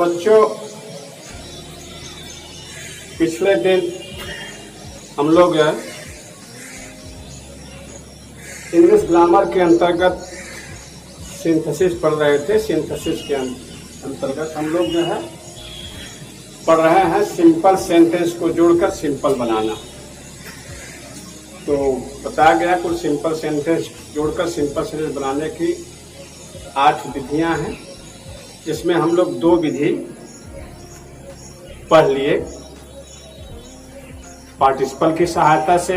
बच्चों, पिछले दिन हम लोग इंग्लिश ग्रामर के अंतर्गत सिंथेसिस पढ़ रहे थे। सिंथेसिस के अंतर्गत हम लोग जो है पढ़ रहे हैं सिंपल सेंटेंस को जोड़कर सिंपल बनाना। तो बताया गया कुल सिंपल सेंटेंस जोड़कर सिंपल सेंटेंस बनाने की 8 विधियां हैं, जिसमें हम लोग 2 विधि पढ़ लिए। पार्टिसिपल की सहायता से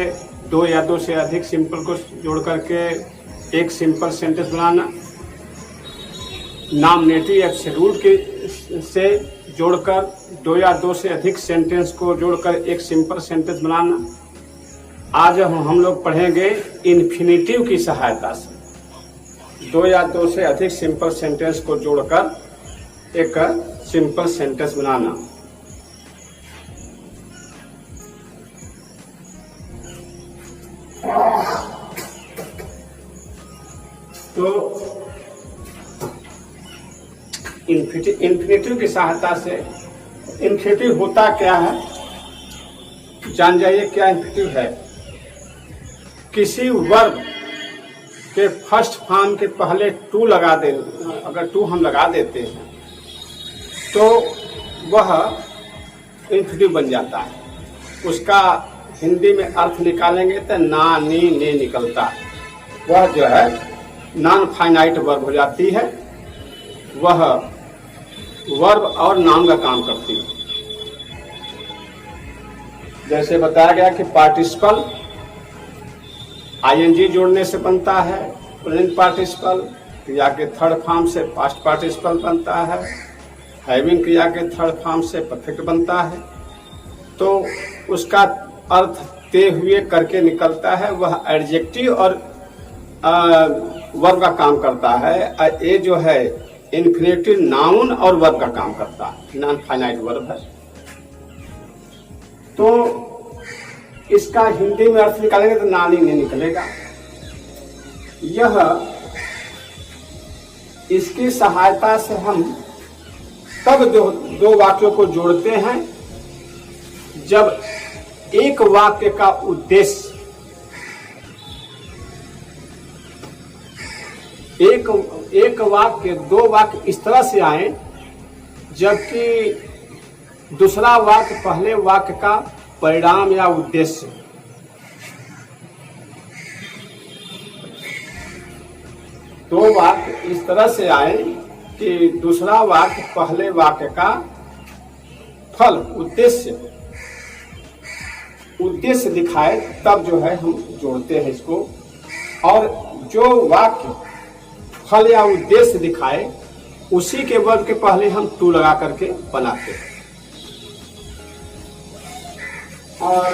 2 या 2 से अधिक सिंपल को जोड़ करके एक सिंपल सेंटेंस बनाना, नॉमिनेटिव एब्सोल्यूट के से जोड़कर 2 या 2 से अधिक सेंटेंस को जोड़कर एक सिंपल सेंटेंस बनाना। आज हम लोग पढ़ेंगे इन्फिनेटिव की सहायता से 2 या 2 से अधिक सिंपल सेंटेंस को जोड़कर एक सिंपल सेंटेंस बनाना। तो इन्फिनेटिव की सहायता से, इन्फिनेटिव होता क्या है जान जाइए। क्या इन्फिनेटिव है? किसी वर्ब के फर्स्ट फॉर्म के पहले टू लगा दे, अगर टू हम लगा देते हैं तो वह इन्फिनेटिव बन जाता है। उसका हिंदी में अर्थ निकालेंगे तो ना नी ने निकलता है। वह जो है नॉन फाइनाइट वर्ब हो जाती है। वह वर्ब और नाउन का काम करती है। जैसे बताया गया कि पार्टिसिपल आईएनजी जोड़ने से बनता है, प्रेजेंट पार्टिसिपल क्रिया के थर्ड फॉर्म से पास्ट पार्टिसिपल बनता है, हैविंग क्रिया के थर्ड फॉर्म से परफेक्ट बनता है। तो उसका अर्थ ते हुए करके निकलता है। वह एडजेक्टिव और वर्ब का काम करता है। ये जो है इन्फिनेटिव नाउन और वर्ब का काम करता है, नॉन फाइनाइट वर्ब है। तो इसका हिंदी में अर्थ निकालेंगे तो नानी नहीं निकलेगा। यह इसकी सहायता से हम तब 2 वाक्यों को जोड़ते हैं जब एक वाक्य का उद्देश्य एक वाक्य 2 वाक्य इस तरह से आए जबकि दूसरा वाक्य पहले वाक्य का परिणाम या उद्देश्य। दो वाक्य इस तरह से आए कि दूसरा वाक्य पहले वाक्य का फल उद्देश्य दिखाए, तब जो है हम जोड़ते हैं इसको। और जो वाक्य फल या उद्देश्य दिखाए उसी के वर्ब के पहले हम टू लगा करके बनाते हैं। और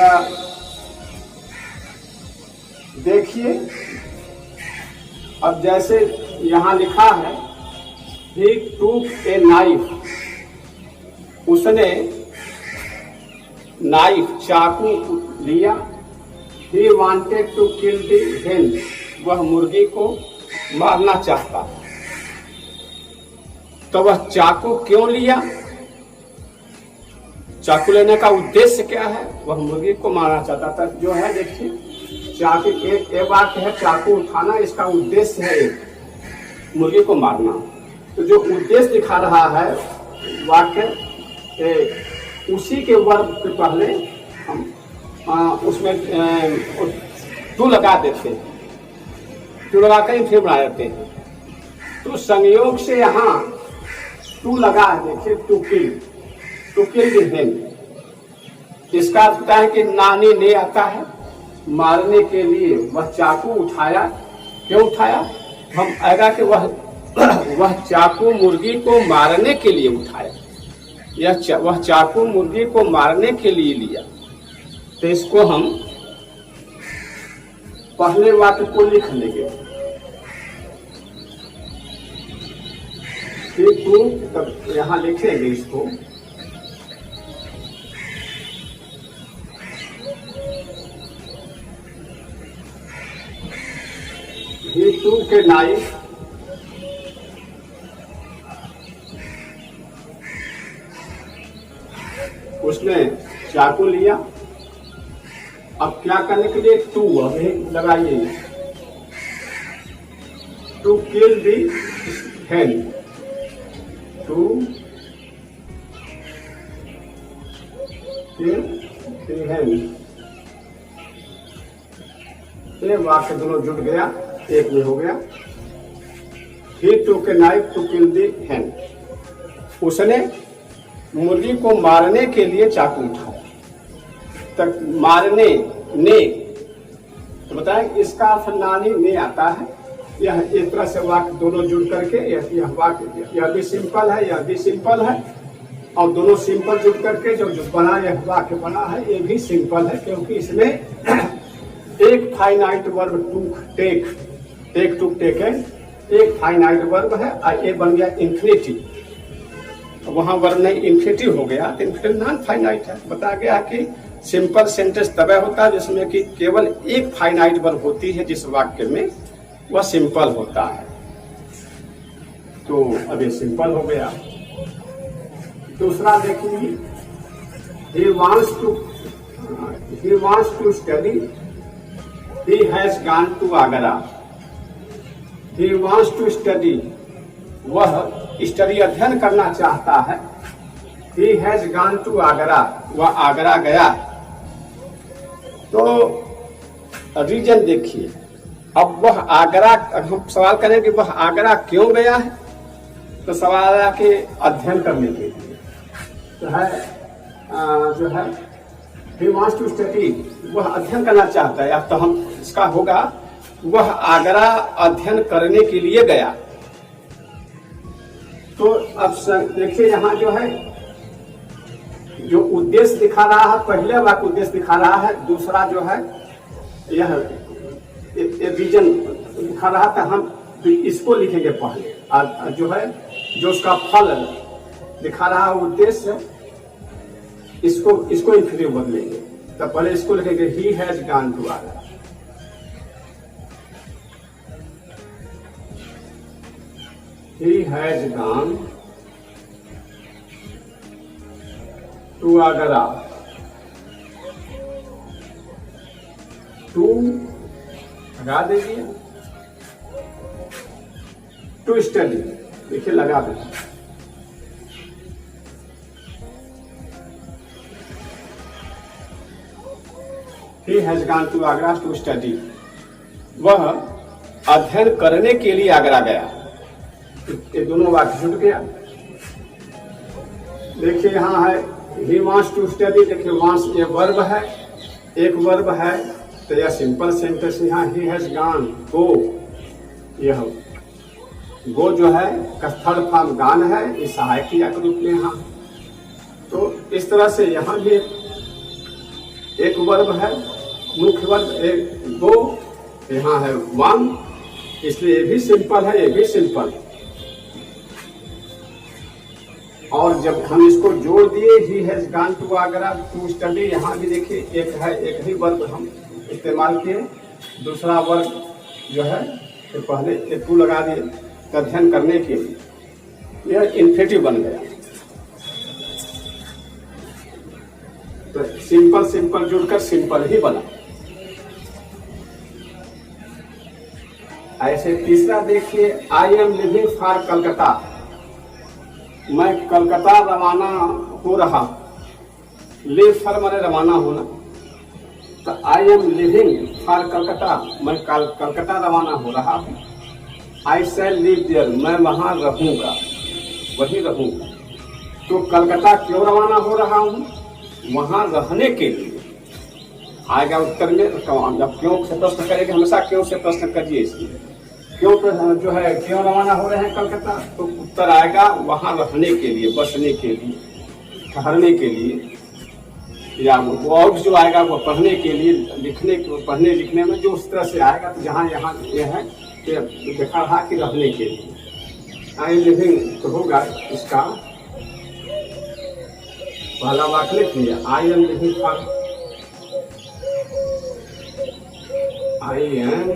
देखिए, अब जैसे यहां लिखा है ही टूक ए नाइफ, उसने नाइफ चाकू लिया। He wanted to kill the hen, वह मुर्गी को मारना चाहता। तो वह चाकू क्यों लिया? चाकू लेने का उद्देश्य क्या है? वह मुर्गी को मारना चाहता था। जो है देखिए, चाकू एक वाक्य है चाकू उठाना, इसका उद्देश्य है एक मुर्गी को मारना। तो जो उद्देश्य दिखा रहा है वाक्य, उसी के वर्ब के पहले हम उसमें टू लगा देते हैं, टू लगा कर फिर बना देते हैं। तो संयोग से यहाँ टू लगा है, देखिए टू किल द हेन। इसका अर्थ होता है कि नानी ने आता है मारने के लिए। वह चाकू उठाया, क्यों उठाया? हम आएगा कि वह चाकू मुर्गी को मारने के लिए उठाया, वह चाकू मुर्गी को मारने के लिए लिया। तो इसको हम पहले वाक्य को लिख लेंगे। तब यहाँ लिखेंगे इसको। he took a knife उसने चाकू लिया। अब क्या करने के लिए, टू अभी लगाइए, to kill the hen, to kill the hen। ये वाक्य दोनों जुड़ गया, एक में हो गया। He took a knife to kill the hen। उसने मुर्गी को मारने के लिए चाकू उठाया। तक मारने ने तो बताएं, इसका अर्थ नानी ने आता है। यह एक तरह से वाक्य दोनों जुड़ करके यह वाक्य, यह भी सिंपल है, यह भी सिंपल है, और दोनों सिंपल जुड़ करके जो बना यह वाक्य बना है, ये भी सिंपल है, क्योंकि इसमें एक finite verb to take, take to take है, एक फाइनाइट वर्ब है, और ये बन गया इन्फिनिटिव। वहां वर्ब नहीं, इन्फिनिटिव हो गया, तो इन्फिनिटिव नॉन फाइनाइट है। बता गया कि सिंपल सेंटेंस तब होता है जिसमें कि केवल एक फाइनाइट वर्ब होती है, जिस वाक्य में वह सिंपल होता है। तो अब ये सिंपल हो गया। दूसरा देखिए, he wants to study, he has gone to Agra। he wants to study, वह स्टडी अध्ययन करना चाहता है। he has gone to Agra, वह आगरा गया। तो रीजन देखिए, अब वह आगरा, हम सवाल करें कि वह आगरा क्यों गया है, तो सवाल आया कि अध्ययन करने के लिए। तो है जो है he wants to study, वह अध्ययन करना चाहता है। अब तो हम इसका होगा वह आगरा अध्ययन करने के लिए गया। तो अब देखिए यहाँ जो है, जो उद्देश्य दिखा रहा है, पहले वाक्य उद्देश्य दिखा रहा है, दूसरा जो है यह रीजन दिखा रहा था। हम इसको लिखेंगे पहले, और जो है जो उसका फल दिखा रहा है उद्देश्य, इसको इन्फिनिटिव बदलेंगे। तो पहले इसको लिखेंगे he has gone to Agra। he has gone to Agra to, लगा दीजिए, टू स्टडी, देखिए लगा दीजिए। He has gone to Agra to study, वह अध्ययन करने के लिए आगरा गया। ये दोनों वाक्य जुड़ गया। देखिए यहाँ है he wants to study, देखिए wants ये वर्ब है, एक वर्ब है, तो यह सिंपल सेंटेंस। यहाँ he has gone, go, यह गो जो है थर्ड फॉर्म गान है, ये सहायक क्रिया के रूप में यहाँ। तो इस तरह से यहाँ भी एक वर्ब है, मुख्य वर्ब एक गो, यहाँ है वन, इसलिए ये भी सिंपल है, ये भी सिंपल। और जब हम इसको जोड़ दिए he has gone to Agra to study, यहाँ भी देखिए एक है, एक ही वर्ब हम इस्तेमाल किए, दूसरा वर्ब जो है तो पहले एक टू लगा दिए अध्ययन करने के लिए, यह इन्फिनिटिव बन गया। तो सिंपल सिंपल जुड़कर सिंपल ही बना। ऐसे तीसरा देखिए, I am living for Calcutta, मैं कलकत्ता रवाना हो रहा। लिव फॉर माने रवाना होना, तो I am living for Calcutta, मैं कलकत्ता रवाना हो रहा हूँ। आई शैल लिव देयर, मैं वहां रहूंगा, वहीं रहूंगा। तो कलकत्ता क्यों रवाना हो रहा हूँ, वहां रहने के लिए। आएगा उत्तर में, जब क्यों से प्रश्न करेंगे हमेशा क्यों से प्रश्न करिए। इसलिए क्यों जो है क्यों रवाना हो रहे हैं कलकत्ता, तो उत्तर आएगा वहां रहने के लिए, बसने के लिए, ठहरने के लिए, या वो और जो आएगा वो पढ़ने के लिए, लिखने पढ़ने लिखने में जो उस तरह से आएगा। तो जहाँ यहाँ ये है कि देखा रहा कि रहने के लिए। आई लिविंग तो होगा इसका पहला वाक्य लिख लिया, I am living for, I am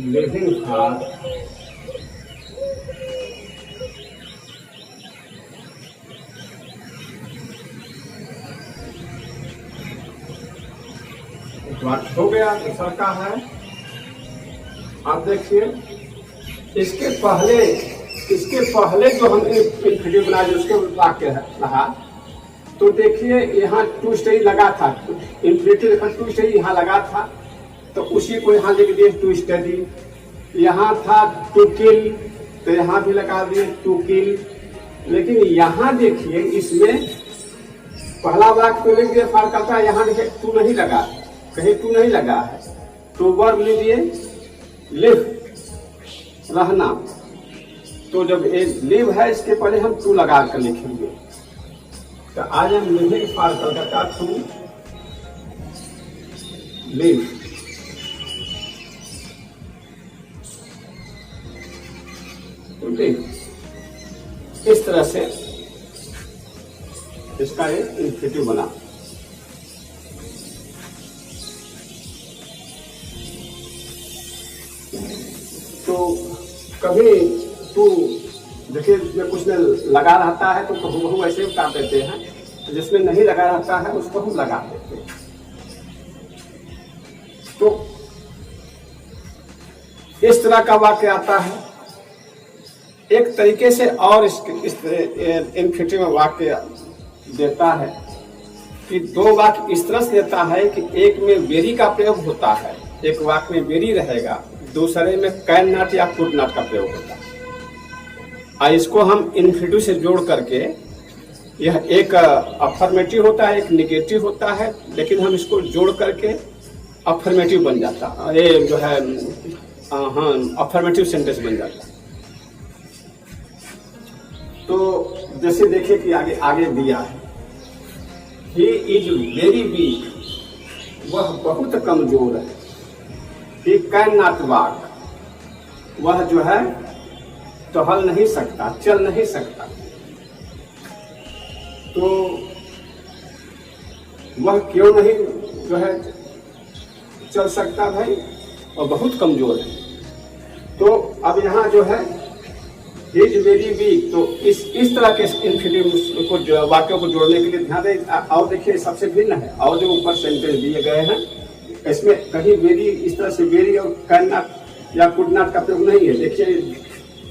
living for वाक्य हो गया, दूसरा का है। आप देखिए इसके पहले जो हम इंफिनिटिव बनाए जो उसके वाक्य रहा, तो देखिए यहाँ टू स्टेज लगा था, इंफिनिटिव लिखा टू स्टेज यहाँ लगा था, तो उसी को यहाँ लिख दिए टू स्टडी। यहाँ था टू किल, तो यहाँ भी लगा दिए टू किल। लेकिन यहाँ देखिए इसमें पहला वाक्य तो लिख दिए फार करता है, यहाँ देखिए टू नहीं लगा, कहीं टू नहीं लगा है, टू वर्ब लीजिए लिव रहना, तो जब एक लिव है इसके पहले हम टू लगा कर लिखेंगे। तो आज हम living for Calcutta to live. इस तरह से इसका एक इंफिनिटिव बना। तो कभी टू देखिए में कुछ में लगा रहता है तो हम ऐसे उतार देते हैं, जिसमें नहीं लगा रहता है उसको हम लगा देते हैं। तो इस तरह का वाक्य आता है। एक तरीके से और इस इंफिनिटिव में वाक्य देता है कि दो वाक्य इस तरह से देता है कि एक में वेरी का प्रयोग होता है, एक वाक्य में वेरी रहेगा, दूसरे में कैन नॉट या कुड नॉट का प्रयोग होता है। और इसको हम इंफिनिटिव से जोड़ करके, यह एक अफर्मेटिव होता है, एक निगेटिव होता है, लेकिन हम इसको जोड़ करके अफर्मेटिव बन जाता है, ये जो है हाँ अफर्मेटिव सेंटेंस बन जाता है। तो जैसे देखिए कि आगे दिया है, ही इज वेरी वीक, वह बहुत कमजोर है। ही कैन नॉट वॉक, वह जो है टहल नहीं सकता, चल नहीं सकता। तो वह क्यों नहीं जो है चल सकता भाई, और बहुत कमजोर है। तो अब यहाँ जो है इज वेरी वीक, तो इस तरह के इंफिनिटिव को वाक्यों को जोड़ने के लिए ध्यान दें। और देखिए सबसे भिन्न है, और जो ऊपर सेंटेंस दिए गए हैं इसमें कहीं वेरी इस तरह से वेरी और कैन नॉट या कुड नॉट का प्रयोग नहीं है। देखिए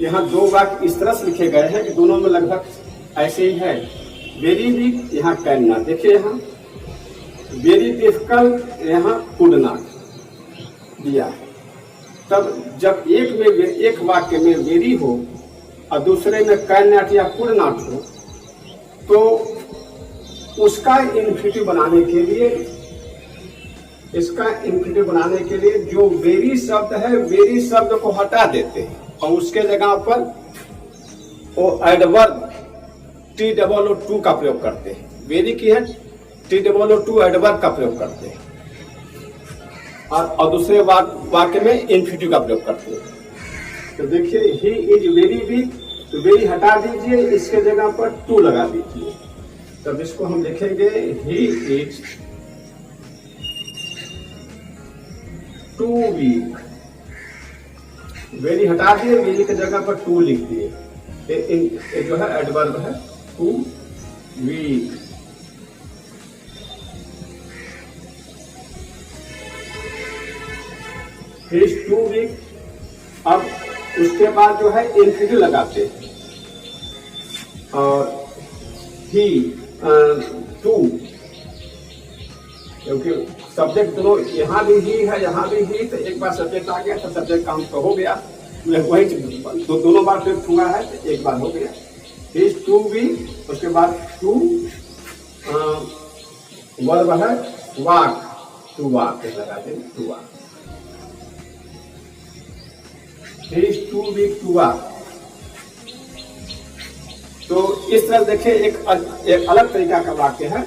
यहाँ दो वाक्य इस तरह से लिखे गए हैं कि दोनों में लगभग ऐसे ही है, वेरी वीक यहाँ कैन नॉट, देखिए यहाँ वेरी डिफिकल्ट यहाँ कुड नॉट दिया। तब जब एक वाक्य में वेरी हो और दूसरे में कैन नॉट या कुड नॉट हो, तो उसका इंफिनिटिव बनाने के लिए, इसका इंफिनिटिव बनाने के लिए जो वेरी शब्द है, वेरी शब्द को हटा देते हैं और उसके जगह पर वो एडवर्ब TOO का प्रयोग करते हैं। वेरी की है TOO एडवर्ब का प्रयोग करते हैं, और दूसरे वाक्य में इंफिनिटिव का प्रयोग करते हैं। तो देखिए ही इज वेरी वीक, तो वेरी हटा दीजिए, इसके जगह पर टू लगा दीजिए। तब इसको हम लिखेंगे he is too weak, very हटा दिए, वेरी की जगह पर टू लिख दिए, ये जो है एडवर्ब है too weak. He is too weak. अब उसके बाद जो है इंफिनिटिव लगाते हैं, और ही टू, क्योंकि सब्जेक्ट दोनों यहाँ भी ही है यहाँ भी ही, तो एक बार सब्जेक्ट आ गया तो सब्जेक्ट काम तो हो गया, वही दोनों बार प्रयोग हुआ है तो एक बार हो गया। ही इज टू वीक, उसके बाद टू वर्ब है वॉक, टू वॉक लगा देंगे, to walk. He is too weak to walk. तो इस तरह देखिए एक अलग तरीका का वाक्य है,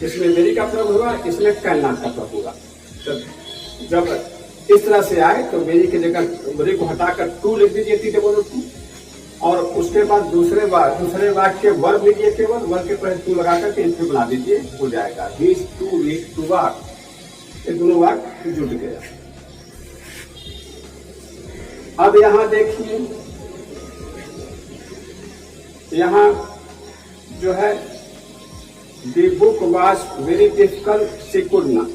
इसमें वेरी का प्रयोग होगा, इसमें कैन नॉट का प्रयोग होगा। तो जब इस तरह से आए तो वेरी की जगह वेरी को हटाकर टू लिख दीजिए, TOO, और उसके बाद दूसरे वाक्य वर्ब लीजिए, केवल वर्ब के पहले टू लगा करके इंफिनिटिव बना दीजिए, हो जाएगा he is too weak to walk. ये दोनों वाक्य जुट गया। अब यहाँ देखिए, यहाँ जो है The book was very difficult, she could not.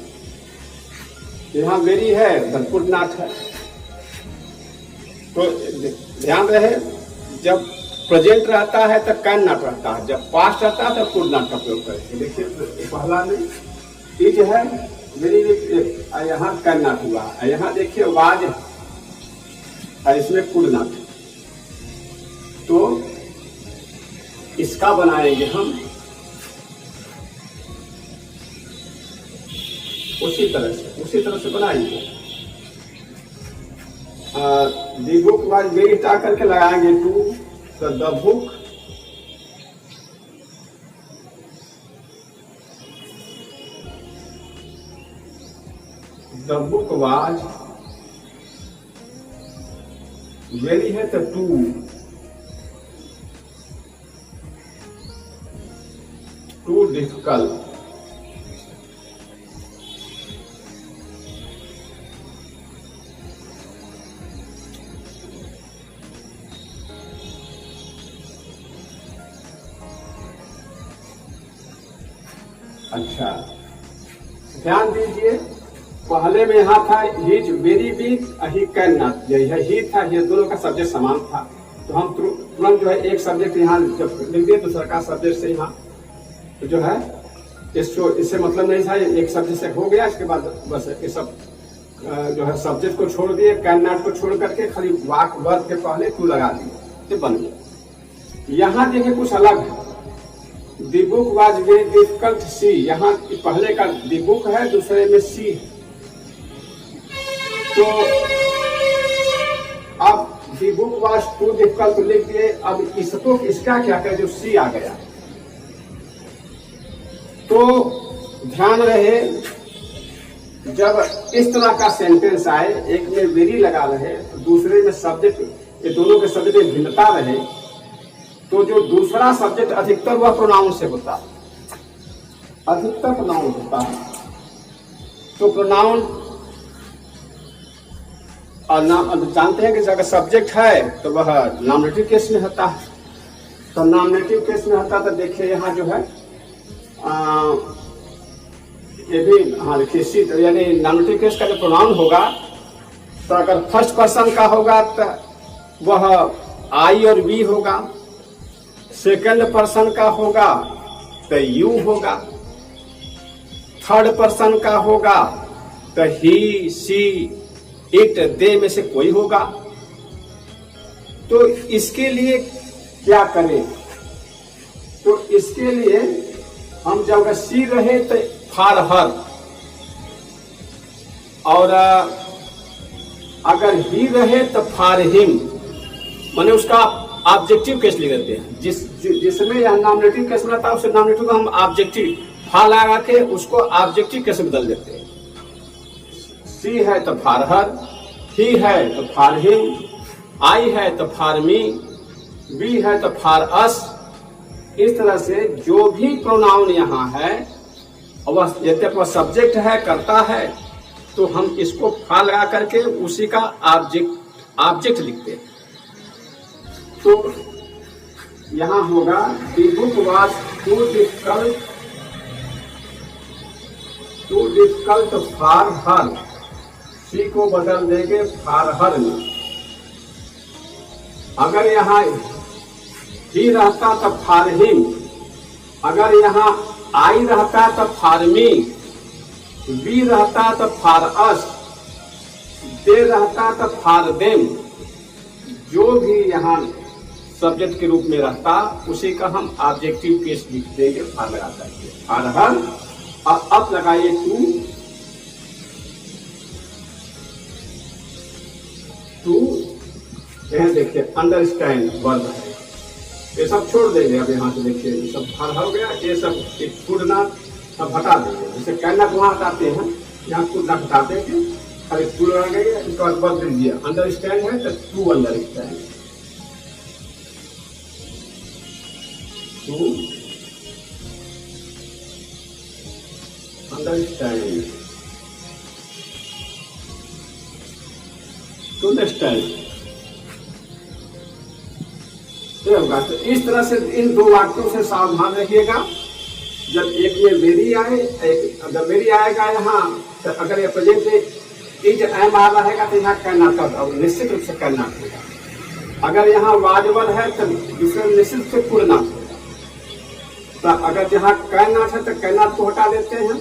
यहाँ वेरी है उधर कुड नॉट है। तो ध्यान रहे, जब प्रेजेंट रहता है तो कैन नॉट रहता है, जब पास्ट रहता है तो कुड नॉट का प्रयोग करेंगे। देखिए पहला में इज है, वेरी यहाँ कैन नॉट हुआ, यहाँ देखिए वाज है, इसमें कुड नॉट। तो इसका बनाएंगे हम उसी तरह से बनाएंगे। दी बुक वाज वेरी हटा करके लगाएंगे टू, तो द बुक वाज वेरी है तो टू डिफिकल्ट। अच्छा ध्यान दीजिए, पहले में यहाँ था he is very weak, he can not, यही है ही था, ये दोनों का सब्जेक्ट समान था। तो हम तुरंत जो है एक सब्जेक्ट यहाँ जब लिख दिए दूसरा का सब्जेक्ट से यहाँ तो जो है इससे मतलब नहीं था, एक सब्जेक्ट से हो गया। इसके बाद बस ये सब जो है सब्जेक्ट को छोड़ दिए, कैन नॉट को छोड़ करके खाली वाक वर्ब के पहले टू लगा दिए, ये बन गया। यहाँ देखिए कुछ अलग है, दी बुक वाज वेरी डिफिकल्ट सी, यहाँ पहले का दी बुक है, दूसरे में सी है। तो अब दी बुक वाज टू डिफिकल्ट लिख दिए, अब इसको इसका क्या करें जो सी आ गया। तो ध्यान रहे, जब इस तरह का सेंटेंस आए, एक में वेरी लगा रहे दूसरे में सब्जेक्ट, ये दोनों के सब्जेक्ट में भिन्नता रहे, तो जो दूसरा सब्जेक्ट अधिकतर वह प्रोनाउन से होता है, अधिकतर प्रोनाउन होता है। तो प्रोनाउन जानते हैं कि अगर सब्जेक्ट है तो वह नॉमिनेटिव केस में होता है। तो नॉमिनेटिव केस में होता है, तो देखिए यहाँ जो है ये भी हाँ देखिए सी, यानी नॉमिनेटिव केस का जो प्रोनाउन होगा, तो अगर फर्स्ट पर्सन का होगा तो वह आई और वी होगा, सेकंड पर्सन का होगा तो यू होगा, थर्ड पर्सन का होगा तो ही सी इट दे में से कोई होगा। तो इसके लिए क्या करें, तो इसके लिए हम जब सी रहे तो फॉर हर, और अगर ही रहे तो फॉर हिम, माने उसका ऑब्जेक्टिव केस लिख देते हैं। जिसमें यह नॉमिनेटिव केस में आता है, उसे नॉमिनेटिव को हम ऑब्जेक्टिव फॉर लगा के उसको ऑब्जेक्टिव केस में बदल देते हैं। सी है तो फॉर हर, ही है तो फॉर हिम, आई है तो फॉर मी, वी है तो फॉर अस। इस तरह से जो भी प्रोनाउन यहाँ है, वह यदि वह सब्जेक्ट है, करता है, तो हम इसको फॉर लगा करके उसी का ऑब्जेक्ट लिखते हैं। तो यहाँ होगा the book was too difficult for her, C को बदल देंगे फॉर हर में। अगर यहाँ ही रहता तो फॉर हिम, अगर यहाँ आई रहता तो फॉर मी, बी रहता तो फॉर अस, दे रहता तो फॉर देम। जो भी यहाँ सब्जेक्ट के रूप में रहता उसी का हम ऑब्जेक्टिव केस लिख देंगे फॉर लगा करके, फॉर हर। और अब लगाइए टू, देखिए अंडरस्टैंड वर्ब है, ये सब छोड़ देंगे। अब यहाँ से देखिए ये सब फॉर हो गया, ये सब कुड नॉट सब हटा देंगे। जैसे कैन नॉट वहाँ हटाते हैं, यहाँ कुड नॉट हटा देंगे, खाली टू लगा देंगे। इसके बाद वर्ब दीजिए, अंडरस्टैंड है तो to understand, to understand, to understand. होगा तो इस तरह से इन दो वाक्यों से सावधान रहिएगा। जब एक में वेरी आए, एक जब वेरी आएगा यहाँ, तो अगर ये प्रेजेंट में इज एम आ रहेगा तो यहाँ कैन नॉट का निश्चित रूप से कैन नॉट होगा। अगर यहाँ वाजवर है तो दूसरे निश्चित रूप से कुड नॉट होगा। तो अगर जहाँ कैन नॉट है तो कैन नॉट को हटा देते हैं।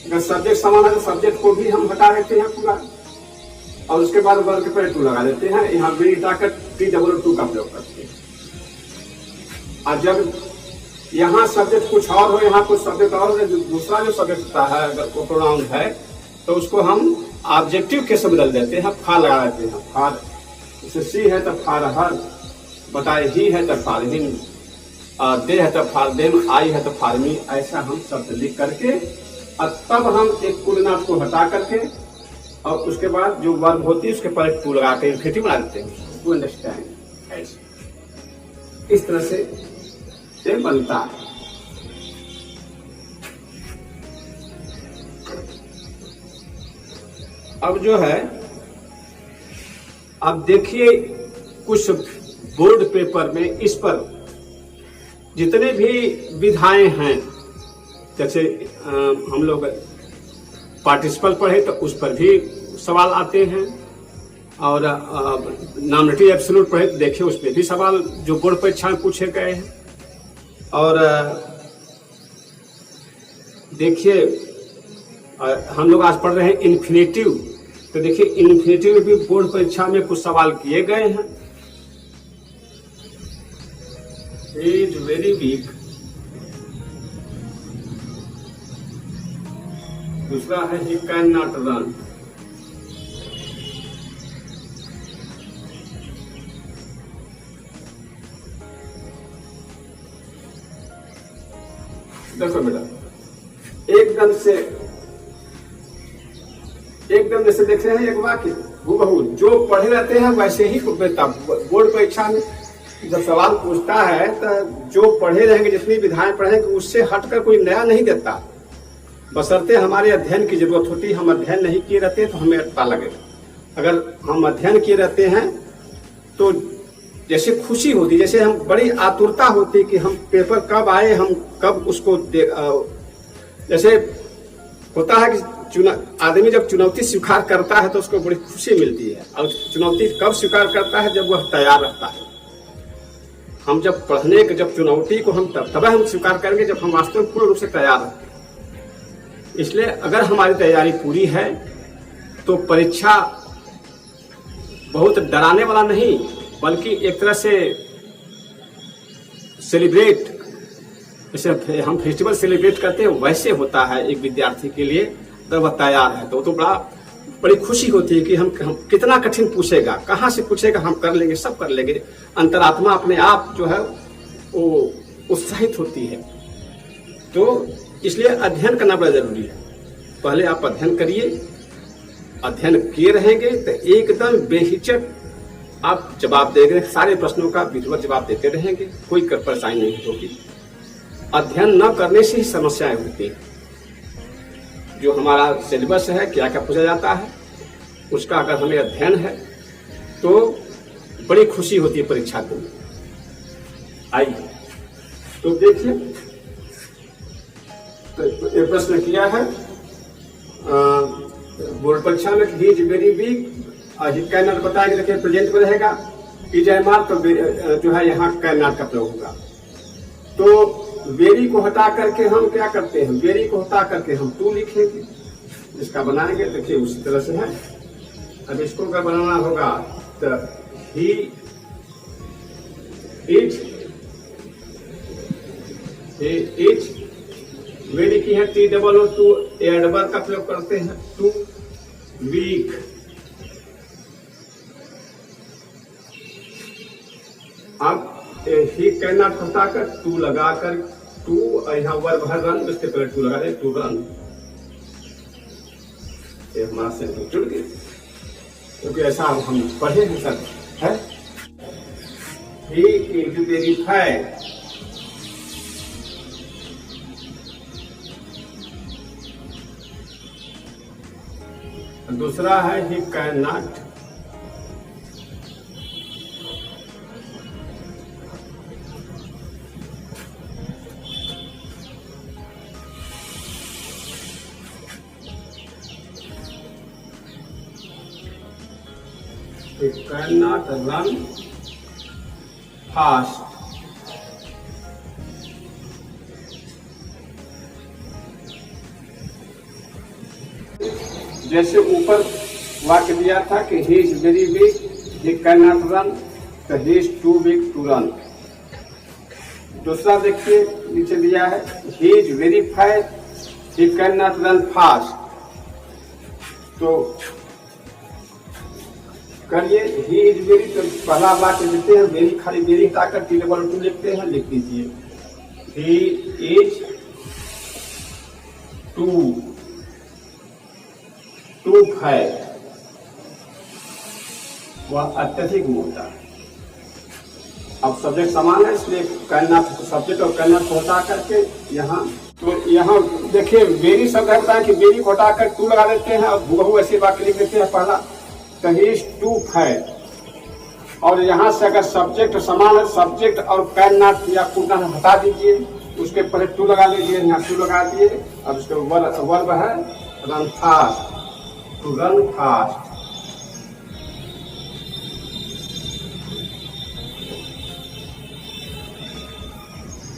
अगर सब्जेक्ट समान है तो सब्जेक्ट को भी हम हटा देते हैं पूरा, और उसके बाद वर्ग पर टू लगा देते हैं। यहाँ बी हटाकर T2 का प्रयोग करते हैं। और जब यहाँ सब्जेक्ट कुछ और हो, यहाँ कुछ सब्जेक्ट और है, दूसरा जो सब्जेक्ट होता है अगर वो प्रोनाउन है तो उसको हम ऑब्जेक्टिव के से बदल देते हैं, फार लगा देते हैं। फार जैसे सी है तो फार हर, बताए ही है तो फार हिम, दे है तो फार देम, आई है तो फार मी। ऐसा हम शब्द लिख करके और तब हम एक कुलनाथ को हटा करके और उसके बाद जो वर्ब होती है उसके पर एक टू लगा के इन्फिनेटिव बना देते हैं। टू अंडरस्टैंड, ऐसे इस तरह से बनता है। अब जो है, अब देखिए कुछ बोर्ड पेपर में इस पर जितने भी विधाएं हैं, जैसे हम लोग पार्टिसिपल पढ़े तो उस पर भी सवाल आते हैं, और नॉमिनेटिव एब्सोल्यूट पढ़े तो देखिए उस पर भी सवाल जो बोर्ड परीक्षा में पूछे गए हैं। और देखिए हम लोग आज पढ़ रहे हैं इन्फिनेटिव, तो देखिए इन्फिनेटिव में भी बोर्ड परीक्षा में कुछ सवाल किए गए हैं। इज वेरी वीक, दूसरा है ही कैन नॉट रन, देखो बेटा एकदम जैसे देख रहे हैं एक वाक्य हूबहू जो पढ़े रहते हैं वैसे ही बोर्ड परीक्षा में जब सवाल पूछता है तो जो पढ़े रहेंगे, जितनी विधाएं पढ़ेंगे उससे हटकर कोई नया नहीं देता, बशर्ते हमारे अध्ययन की जरूरत होती है। हम अध्ययन नहीं किए रहते तो हमें पता लगेगा। अगर हम अध्ययन किए रहते हैं तो जैसे खुशी होती, जैसे हम बड़ी आतुरता होती कि हम पेपर कब आए, हम कब उसको जैसे होता है कि आदमी जब चुनौती स्वीकार करता है तो उसको बड़ी खुशी मिलती है, और चुनौती कब स्वीकार करता है, जब वह तैयार रहता है। हम जब पढ़ने के जब चुनौती को हम तब हम स्वीकार करेंगे जब हम वास्तव में पूर्ण रूप से तैयार रहते हैं। इसलिए अगर हमारी तैयारी पूरी है तो परीक्षा बहुत डराने वाला नहीं, बल्कि एक तरह से सेलिब्रेट, जैसे हम फेस्टिवल सेलिब्रेट करते हैं वैसे होता है एक विद्यार्थी के लिए। जब वह तैयार है तो बड़ी खुशी होती है कि हम कितना कठिन पूछेगा, कहाँ से पूछेगा, हम कर लेंगे, सब कर लेंगे। अंतरात्मा अपने आप जो है वो उत्साहित होती है। तो इसलिए अध्ययन करना बड़ा जरूरी है। पहले आप अध्ययन करिए, अध्ययन किए रहेंगे तो एकदम बेहिचक आप जवाब देंगे, सारे प्रश्नों का विधिवत जवाब देते रहेंगे, कोई परेशानी नहीं होगी। अध्ययन न करने से ही समस्याएं होती हैं। जो हमारा सिलेबस है, क्या क्या पूछा जाता है, उसका अगर हमें अध्ययन है तो बड़ी खुशी होती है परीक्षा को। आइए तो देखिए, तो एक प्रश्न किया है बोर्ड परीक्षा में, he is very weak, can not बताएंगे, देखिए प्रेजेंट में रहेगा, इज एम आर तो जो है यहाँ कैन नॉट का प्रयोग होगा। तो वेरी को हटा करके हम क्या करते हैं, वेरी को हटा करके हम टू लिखेंगे, इसका बनाएंगे। देखिए उसी तरह से है। अब इसको अगर बनाना होगा तो ही इज वेरी की है T2 एडवर्ब का प्रयोग करते हैं, टू वीक। अब ही कैन नॉट हटाकर टू लगाकर टू, यहाँ वर्ब है रन, उसके पहले टू लगा दे, टू रन। ये हमारा सेंटेंस जुड़ गया, क्योंकि ऐसा हम पढ़े हैं सर है। ही इज वेरी फाइन, दूसरा है he can not he cannot run fast. जैसे ऊपर वाक्य दिया था कि he is very weak, he cannot run, तो he is too weak to run. दूसरा देखिए नीचे दिया है he is very fat, he cannot run fast. तो करिए ही इज वेरी, तो पहला वाक्य लिखते हैं वेरी, खाली वेरी हटाकर टी डबल टू लिखते हैं, लिख दीजिए ही इज टू फैट, वह अत्यधिक मोटा है। अब सब्जेक्ट समान है इसलिए कहना सब्जेक्ट और कहना को हटा करके यहाँ, तो यहाँ देखिए वेरी शब्द होता है कि वेरी को हटाकर टू लगा देते हैं और बहु ऐसे वाक्य लिख देते हैं पहला, तो ही इज टू फैट। और यहाँ से अगर सब्जेक्ट समान है, सब्जेक्ट और कैन नॉट या कुड नॉट हटा दीजिए, उसके पहले टू लगा लीजिए, यहाँ टू लगा दिए। अब उसके वर्ब है run fast, to run fast.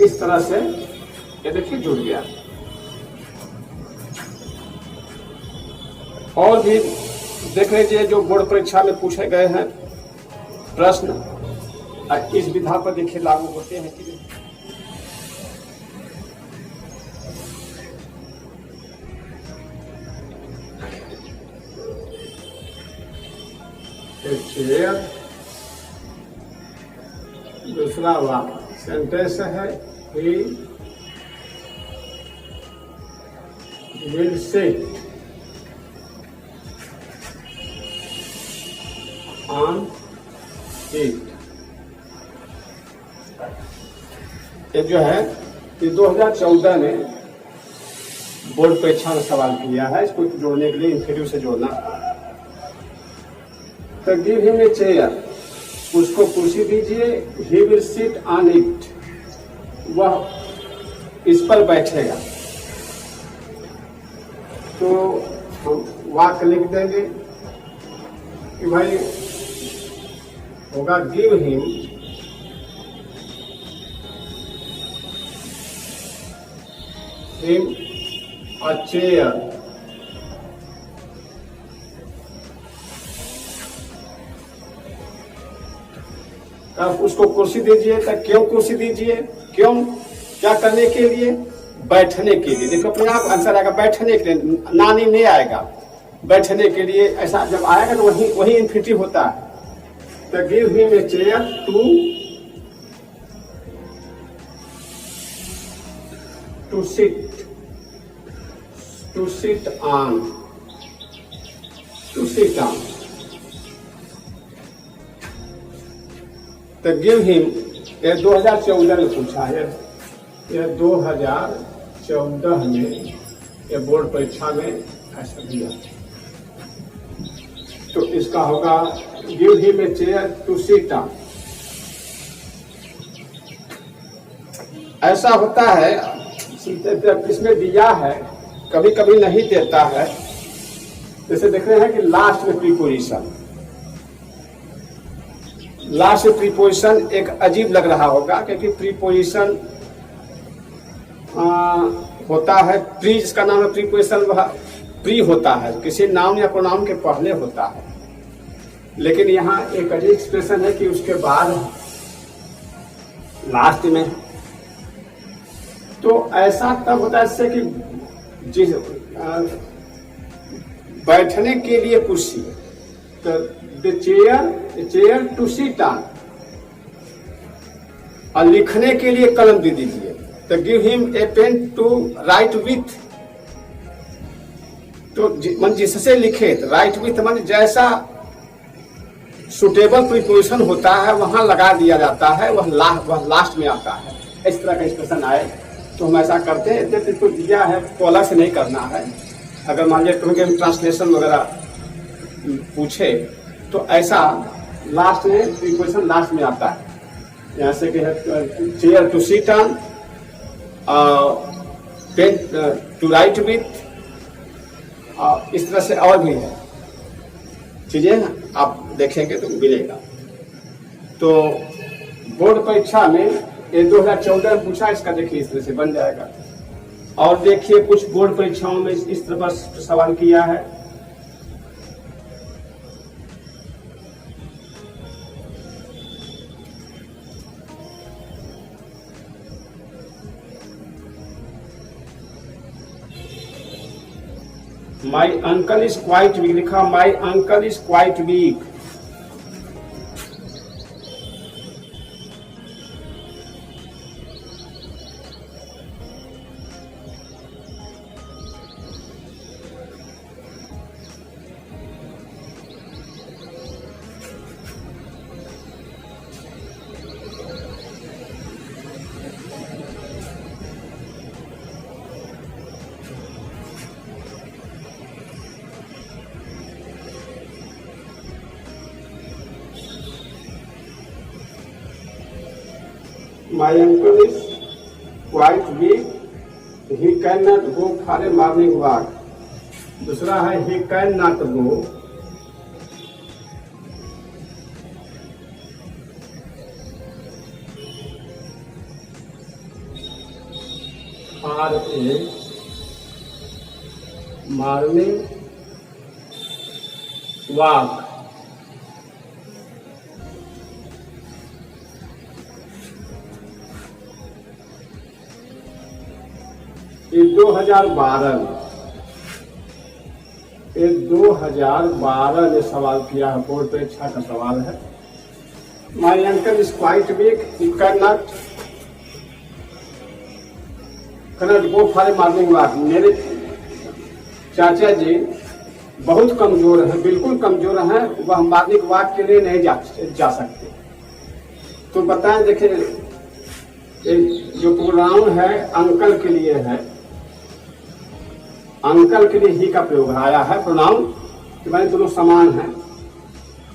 इस तरह से ये देखिए जुड़ गया। और भी देख लीजिए जो बोर्ड परीक्षा में पूछे गए हैं प्रश्न, इस विधा पर देखिए लागू होते हैं कि नहीं। दूसरा वाक्य सेंटेंस है he will sit on it। ये जो है ये 2014 में बोर्ड परीक्षा में सवाल किया है, इसको जोड़ने के लिए इंफिनिटिव से जोड़ना। तो गिव हिम ए चेयर, उसको कुर्सी दीजिए, he will sit on it, वह इस पर बैठेगा। तो हम वाक्य लिख देंगे कि भाई होगा गिव हिम अ चेयर, अब उसको कुर्सी दीजिए। तो क्यों कुर्सी दीजिए, क्यों, क्या करने के लिए, बैठने के लिए। देखो अपने आप आंसर आएगा बैठने के लिए, नानी नहीं आएगा, बैठने के लिए। ऐसा जब आएगा तो वही इन्फिनिटिव होता है। तो give him a chair to sit on, तो गिव हिम, ये 2014 में पूछा है, ये 2014 में ये बोर्ड परीक्षा में ऐसा दिया। तो इसका होगा give him a chair to sit on. ऐसा होता है इसमें दिया है, कभी कभी नहीं देता है। जैसे देख रहे हैं कि लास्ट में प्रीपोजिशन, लास्ट प्रीपोजिशन एक अजीब लग रहा होगा, क्योंकि प्रीपोजिशन होता है प्री, जिसका नाम है प्रीपोजिशन, वह प्री होता है, किसी नाउन या प्रोनाउन के पहले होता है। लेकिन यहाँ एक अजीब एक्सप्रेशन है कि उसके बाद लास्ट में। तो ऐसा तब होता है इससे कि जिस बैठने के लिए कुर्सी, तो the chair to sit on, और लिखने के लिए कलम दे दीजिए। तो give him a pen to write with, तो मन जिससे लिखे, तो राइट विथ मन जैसा सुटेबल प्रीपोजिशन होता है वहां लगा दिया जाता है, वह लास्ट में आता है। इस तरह का एक्सप्रेशन आए तो हम ऐसा करते हैं। जब इसको दिया है तो अलग से नहीं करना है। अगर मान लीजिए ट्रांसलेशन वगैरह पूछे तो ऐसा लास्ट में प्रीपोजिशन लास्ट में आता है। यहाँ से कि chair to sit on, pen to write with, इस तरह से और भी है चीजें ना। आप देखेंगे तो मिलेगा। तो बोर्ड परीक्षा में ये 2014 में पूछा, इसका देखिए इस तरह से बन जाएगा। और देखिए कुछ बोर्ड परीक्षाओं में इस तरह पर सवाल किया है। My uncle is quite weak, लिखा my uncle is quite weak। My uncle is quite weak, he cannot go for a morning walk। दूसरा है he cannot go for a morning walk। ये 2012 में सवाल किया है, बोर्ड परीक्षा का सवाल है। My uncle is quite weak, he cannot go for a morning walk. मेरे चाचा जी बहुत कमजोर हैं, बिल्कुल कमजोर हैं, वह मॉर्निंग वॉक के लिए नहीं जा सकते। तो बताएं, देखिए जो प्रोनाउन है अंकल के लिए है, अंकल के लिए ही का प्रयोग आया है प्रोनाउन कि भाई दोनों समान हैं।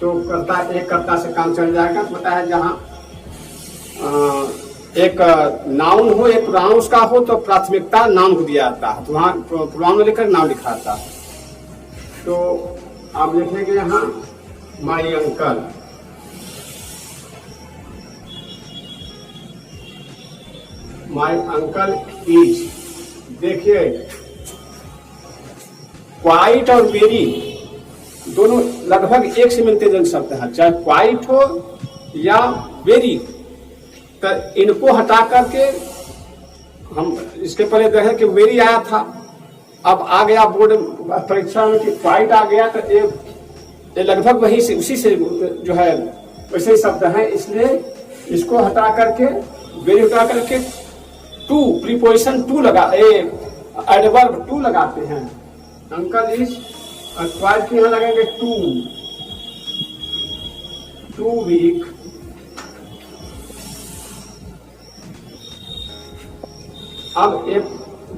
तो कर्ता एक कर्ता से काम चल जाएगा। तो बताया जहाँ एक नाउन हो, एक प्रोनाउन का हो तो प्राथमिकता नाउन को दिया जाता है, तो वहाँ प्रोनाउन लेकर नाउन लिखा जाता है। तो आप लिखेंगे यहाँ my uncle, my uncle is. देखिए क्वाइट और वेरी दोनों लगभग एक से मिलते जुलते शब्द हैं, चाहे क्वाइट हो या वेरी। तो इनको हटा करके हम इसके पहले देखें कि वेरी आया था, अब आ गया बोर्ड परीक्षा में कि क्वाइट आ गया। तो ये लगभग वही से उसी से जो है वैसे ही शब्द है, इसलिए इसको हटा करके वेरी हटा करके टू प्रीपोजिशन टू लगा एडवर्ब टू लगाते हैं। अंकल इज क्वाइट के यहाँ लगेंगे टू वीक। अब एक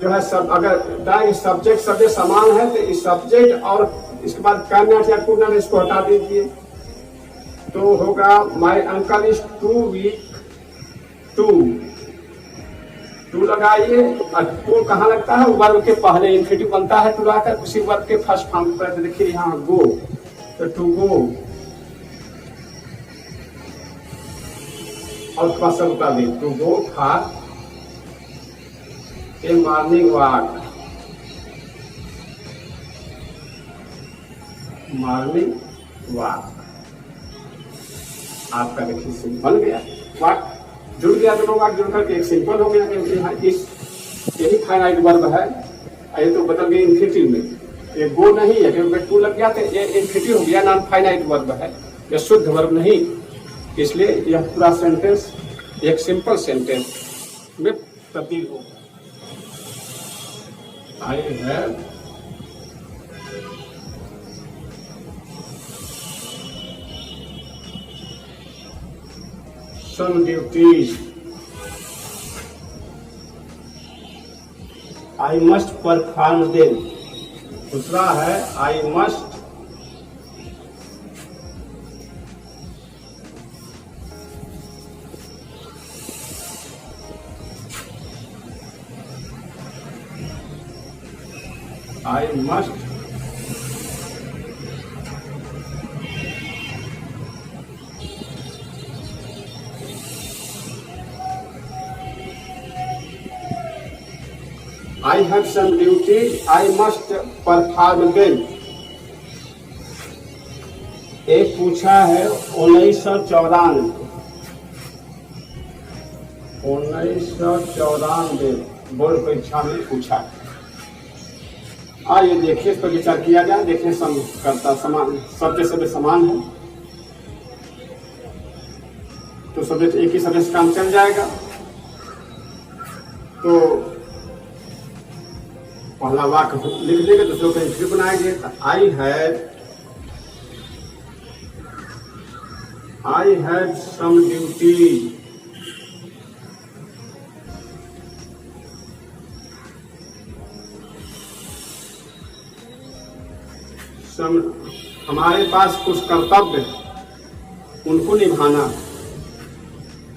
जो है सब अगर सब्जेक्ट शब्द समान है तो इस सब्जेक्ट और इसके बाद कैनॉट या कुड नॉट इसको हटा दीजिए, तो होगा my uncle is too weak. To लगाइए, और टू कहाँ लगता है? वर्ब के पहले इन्फिनिटिव बनता है, टू लगाकर उसी वर्ब के फर्स्ट फॉर्म पर। देखिए यहाँ गो, तो टू गो। और थोड़ा सा रुका भी, to go for a morning walk. Morning walk आपका देखिए बन गया, वॉक जुड़ गया, दोनों वाक जुड़ करके एक सिंपल हो गया। क्योंकि यहाँ इस यही फाइनाइट वर्ब है, ये तो बदल गया इन्फिनिटिव में। ये गो नहीं है क्योंकि टू लग गया, तो ये इन्फिनिटिव हो गया, नॉन फाइनाइट वर्ब है, यह शुद्ध वर्ब नहीं। इसलिए यह पूरा सेंटेंस एक सिंपल सेंटेंस में प्रतीत होगा। I have some duties I must perform them। दूसरा है I must I have some duties, I must perform them। एक पूछा है 1994 बोर्ड परीक्षा में पूछा है। आइए देखिए, इस पर विचार किया जाए। देखिए करता समान, सत्य सभी समान है तो सब्जेक्ट एक ही सदस्य काम चल जाएगा। तो पहला वाक्य लिख देंगे, दूसरों को फिर बनाएंगे। I had some duties, हमारे पास कुछ कर्तव्य उनको निभाना।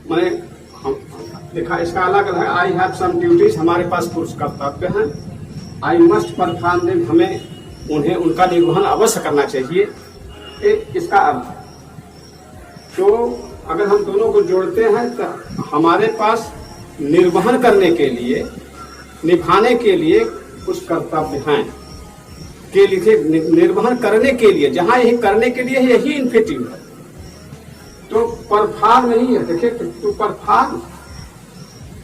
मैंने देखा इसका अलग अलग है। आई हैव सम ड्यूटीज, हमारे पास कुछ कर्तव्य हैं। आई मस्ट परफॉर्म देम, हमें उन्हें उनका निर्वहन अवश्य करना चाहिए। इसका अर्थ तो अगर हम दोनों को जोड़ते हैं तो हमारे पास निर्वहन करने के लिए, निभाने के लिए कुछ कर्तव्य हैं के लिए, निर्वहन करने के लिए, जहां यही करने के लिए यही इन्फिनेटिव है। तो परफॉर्म नहीं है। देखिए टू परफॉर्म,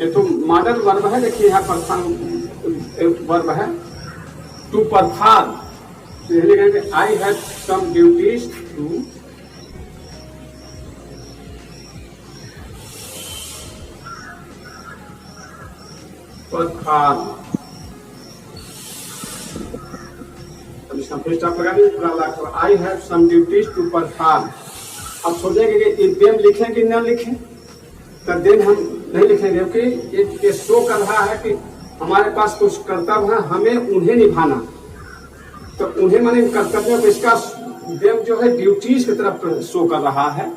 ये तो मॉडल वर्ब है। देखिए यहाँ परफॉर्म वर्ब है। To perform I have some duties to perform. अब इसका फिर स्टॉप लगा दीजिए, पूरा लाख। I have some duties to perform. अब सोचेंगे कि देम लिखें कि न लिखें, तो देन हम नहीं लिखेंगे क्योंकि ये शो कर रहा है कि हमारे पास कुछ कर्तव्य है, हमें उन्हें निभाना। तो उन्हें माने कर्तव्य, तो इसका देम जो है ड्यूटीज की तरफ शो कर रहा है।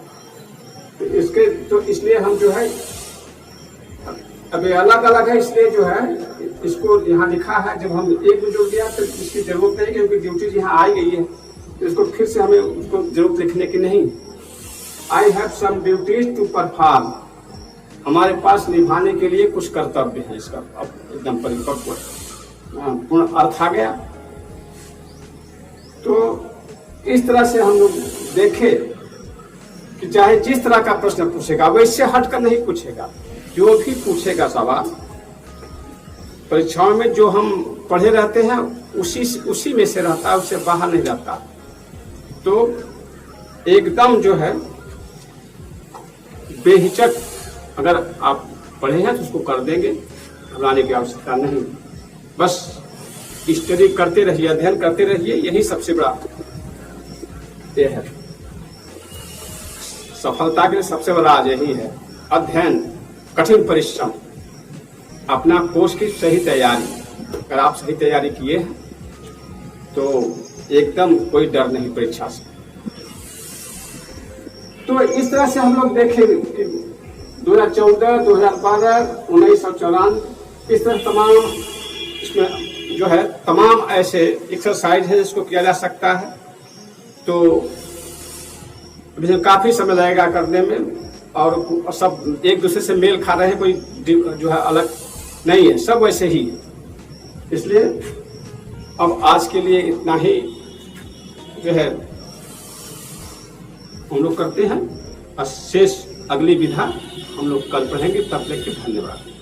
तो इसके तो इसलिए हम जो है अब अलग अलग है, इसलिए जो है इसको यहाँ लिखा है। जब हम एक में जोड़ दिया तो इसकी जरूरत नहीं, क्योंकि ड्यूटीज यहाँ आई गई है, तो इसको फिर से हमें उसको जरूरत लिखने की नहीं। I have some duties to perform, हमारे पास निभाने के लिए कुछ कर्तव्य है। इसका अब एकदम परिपक्व पूर्ण अर्थ आ गया। तो इस तरह से हम लोग देखे कि चाहे जिस तरह का प्रश्न पूछेगा वैसे हटकर नहीं पूछेगा। जो भी पूछेगा सवाल परीक्षाओं में जो हम पढ़े रहते हैं उसी में से रहता है, उससे बाहर नहीं रहता। तो एकदम जो है बेहिचक अगर आप पढ़े हैं तो उसको कर देंगे, घबराने की आवश्यकता नहीं। बस स्टडी करते रहिए, अध्ययन करते रहिए, यही सबसे बड़ा ये है। सफलता के लिए सबसे बड़ा आज यही है, अध्ययन, कठिन परिश्रम, अपना कोर्स की सही तैयारी। अगर आप सही तैयारी किए हैं तो एकदम कोई डर नहीं परीक्षा से। तो इस तरह से हम लोग देखें 2014, 2012, 1994, इस तरह तमाम इसमें जो है तमाम ऐसे एक्सरसाइज है जिसको किया जा सकता है। तो काफी समय लगेगा करने में, और सब एक दूसरे से मेल खा रहे हैं, कोई जो है अलग नहीं है, सब वैसे ही है। इसलिए अब आज के लिए इतना ही जो है हम लोग करते हैं, और शेष अगली विधा हम लोग कल पढ़ेंगे। तब तक के धन्यवाद।